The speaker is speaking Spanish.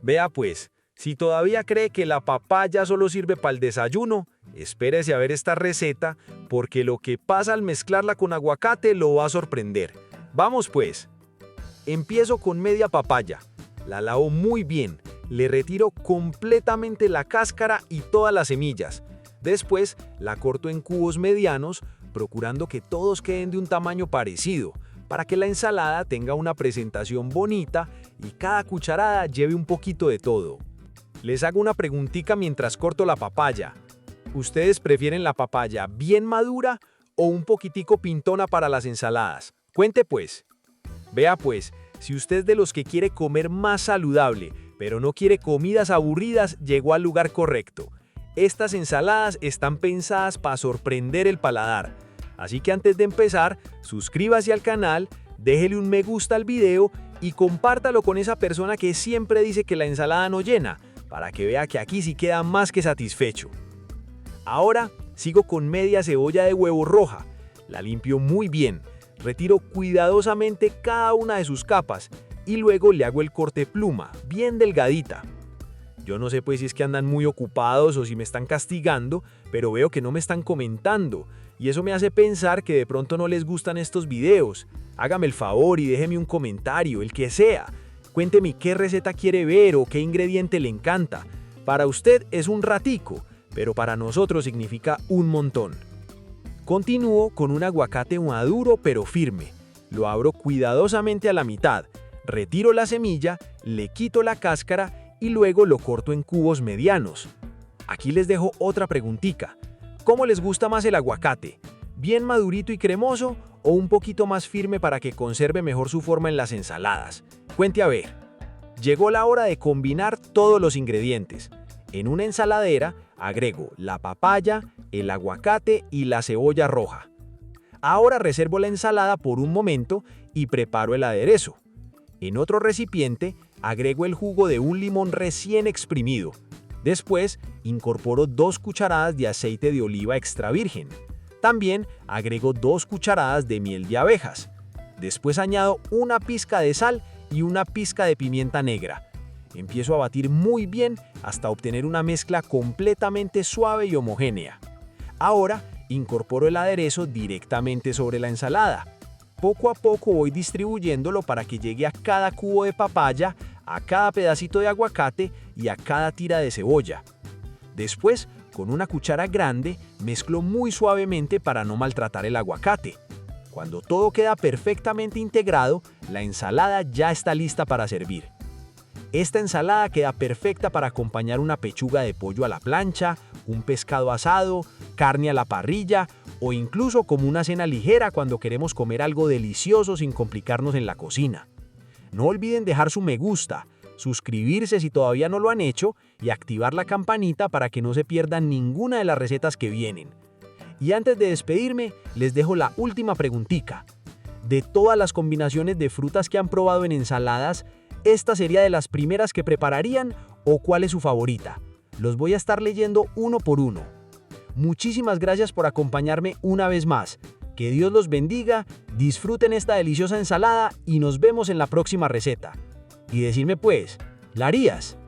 Vea pues, si todavía cree que la papaya solo sirve para el desayuno, espérese a ver esta receta porque lo que pasa al mezclarla con aguacate lo va a sorprender. Vamos pues. Empiezo con media papaya. La lavo muy bien, le retiro completamente la cáscara y todas las semillas. Después la corto en cubos medianos, procurando que todos queden de un tamaño parecido, para que la ensalada tenga una presentación bonita y cada cucharada lleve un poquito de todo. Les hago una preguntita mientras corto la papaya. ¿Ustedes prefieren la papaya bien madura o un poquitico pintona para las ensaladas? Cuente pues. Vea pues, si usted es de los que quiere comer más saludable, pero no quiere comidas aburridas, llegó al lugar correcto. Estas ensaladas están pensadas para sorprender el paladar. Así que antes de empezar, suscríbase al canal, déjele un me gusta al video y compártalo con esa persona que siempre dice que la ensalada no llena, para que vea que aquí sí queda más que satisfecho. Ahora sigo con media cebolla de huevo roja. La limpio muy bien, retiro cuidadosamente cada una de sus capas y luego le hago el corte pluma, bien delgadita. Yo no sé pues si es que andan muy ocupados o si me están castigando, pero veo que no me están comentando y eso me hace pensar que de pronto no les gustan estos videos. Hágame el favor y déjeme un comentario, el que sea. Cuénteme qué receta quiere ver o qué ingrediente le encanta. Para usted es un ratico, pero para nosotros significa un montón. Continúo con un aguacate maduro pero firme. Lo abro cuidadosamente a la mitad, retiro la semilla, le quito la cáscara y luego lo corto en cubos medianos. Aquí les dejo otra preguntita. ¿Cómo les gusta más el aguacate? ¿Bien madurito y cremoso o un poquito más firme para que conserve mejor su forma en las ensaladas? Cuente a ver. Llegó la hora de combinar todos los ingredientes. En una ensaladera agrego la papaya, el aguacate y la cebolla roja. Ahora reservo la ensalada por un momento y preparo el aderezo. En otro recipiente agrego el jugo de un limón recién exprimido. Después incorporo 2 cucharadas de aceite de oliva extra virgen. También agrego 2 cucharadas de miel de abejas. Después añado una pizca de sal y una pizca de pimienta negra. Empiezo a batir muy bien hasta obtener una mezcla completamente suave y homogénea. Ahora incorporo el aderezo directamente sobre la ensalada. Poco a poco voy distribuyéndolo para que llegue a cada cubo de papaya, a cada pedacito de aguacate y a cada tira de cebolla. Después, con una cuchara grande, mezclo muy suavemente para no maltratar el aguacate. Cuando todo queda perfectamente integrado, la ensalada ya está lista para servir. Esta ensalada queda perfecta para acompañar una pechuga de pollo a la plancha, un pescado asado, carne a la parrilla o incluso como una cena ligera cuando queremos comer algo delicioso sin complicarnos en la cocina. No olviden dejar su me gusta, suscribirse si todavía no lo han hecho y activar la campanita para que no se pierdan ninguna de las recetas que vienen. Y antes de despedirme, les dejo la última preguntita. De todas las combinaciones de frutas que han probado en ensaladas, ¿esta sería de las primeras que prepararían o cuál es su favorita? Los voy a estar leyendo uno por uno. Muchísimas gracias por acompañarme una vez más. Que Dios los bendiga, disfruten esta deliciosa ensalada y nos vemos en la próxima receta. Y decirme pues, ¿la harías?